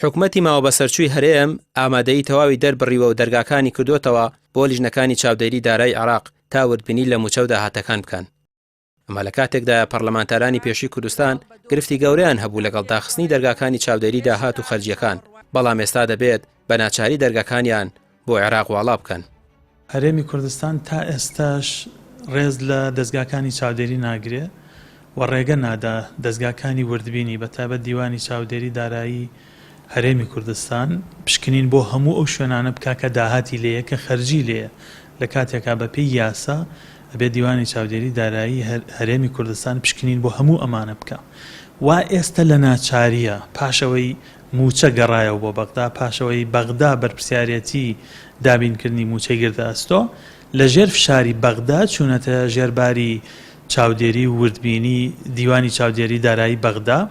حکومەتی ماوە بەسەرچووی هەرێم ئامادەی تەواوی دەربڕیوە و دەرگاکانی کردوتەوە بۆ لیژنەکانی چاودێری دارای عێراق تا وردبینی لە موچە و داهاتەکان بکەن. ئەمە لە کاتێکدا پەرلەمانتارانی پێشووی کوردستان گرفتی گەورەیان هەبوو لەگەڵ داخستنی دەرگاکانی چاودێری داهات و خەرجیەکان، بەڵام ئێستا دەبێت بە ناچاری دەرگاکانیان بۆ عێراق واڵا بکەن. هەرێمی کوردستان تا ئێستاش ڕێز لە دەستگاکانی چاودێری ناگرێ و ڕێگە نادا دەستگاکانی وردبینی بەتابەت دیوانی چاودێری دارایی هەرێمی کوردستان پشکنین بۆ هەموو ئەو شوێنانە بکا کە داهاتی لێیە کە خەرجی لێیە لە کاتێکا بەپێی یاسا ئەبێ دیوانی چاودێری دارایی هەرێمی کوردستان پشکنین بۆ هەموو ئەمانە بکە. وا ئێستا لە ناچاریە پاشەوەی موچە گەڕایەوە بۆ بەغدا، پاشەوەی بەغدا بەرپرسیارەتی دابینکردنی موچەی گردە ئەستۆ لە ژێر فشاری بەغدا چوونەتە ژێرباری چاودێری وردبینی دیوانی چاودێری دارایی بەغدا.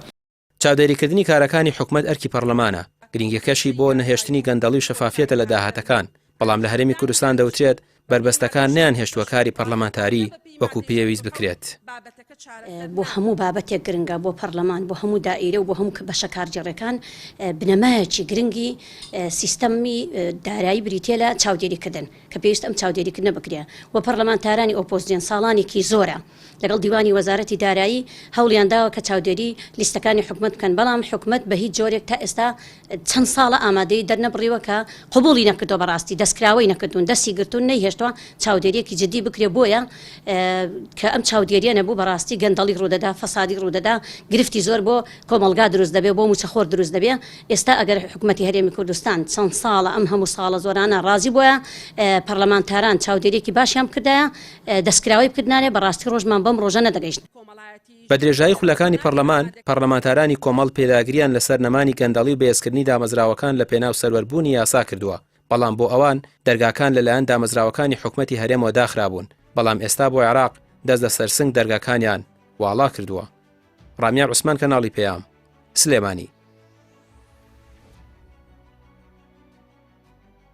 چاودێریکردنی کارەکانی حکومەت ئەرکی پەرلەمانە، گرنگیەکەشی بۆ نەهێشتنی گەندەڵی و شەفافیەتە لە داهاتەکان، بەڵام لە هەرێمی کوردستان دەوترێت بربەستەکان نیان هێشتووە کاری پەرلەمانتاری وەکو پێویست بکرێت. بۆ هەموو بابەتێک گرنگە بۆ پەرلەمان، بۆ هەموو دائیرە و بۆ هەموو بەشە کارجێڕەکان بنەمایەکی گرنگی سیستەمی دارایی بریتیە لە چاودێریکردن کە پێویست ئەم چاودێریکردنە بکرێ و پەرلەمانتارانی ئۆپۆزیسیۆن ساڵانێکی زۆرە لەگەڵ دیوانی وەزارەتی دارایی هەوڵیان داوە کە چاودێری لیستەکانی حکومەت بکەن، بەڵام حکومەت بە هیچ جۆرێک تا ئێستا چەند ساڵە ئامادەی دەرنەبڕیوە کە قبوڵی نەکردو، بەڕاستی دەستکراوەی نەکردوون، دەستی گرتوون نەیهێشتووە چاودێریەکی جدی بکرێ بۆیە کە ئەم چاودێریە نەبوو بەڕاستی گەندەڵی ڕوودەدا، فەسادی ڕوودەدا، گرفتی زۆر بۆ کۆمەڵگا دروست دەبێ، بۆ موچەخۆر دروست دەبێ. ئێستا ئەگەر حکومەتی هەرێمی کوردستان چەند ساڵە ئەم هەموو ساڵە زۆرانە ڕازی بووە پەرلەمانتاران چاودێریەکی باشیان بکردایە، دەستکراوی بکردنانێ بەڕاستی ڕۆژمان بەم ڕۆژە نەدەگەیشت. بە درێژایی خولەکانی پەرلەمان، پەرلەمانتارانی کۆمەڵ پێداگریان لەسەر نەمانی گەندەڵی و بەهێزکردنی دامەزراوەکان لە پێناو سەروەربوونی یاسا کردووە، بەڵام بۆ ئەوان دەرگاکان لەلایەن دامەزراوەکانی حکومەتی هەرێمەوە داخرابوون، بەڵام ئێستا بۆ عێراق دەست لە سەرسنگ دەرگاکانیان واڵا کردووە. ڕامیار عوسمان، کەناڵی پێام، سلێمانی.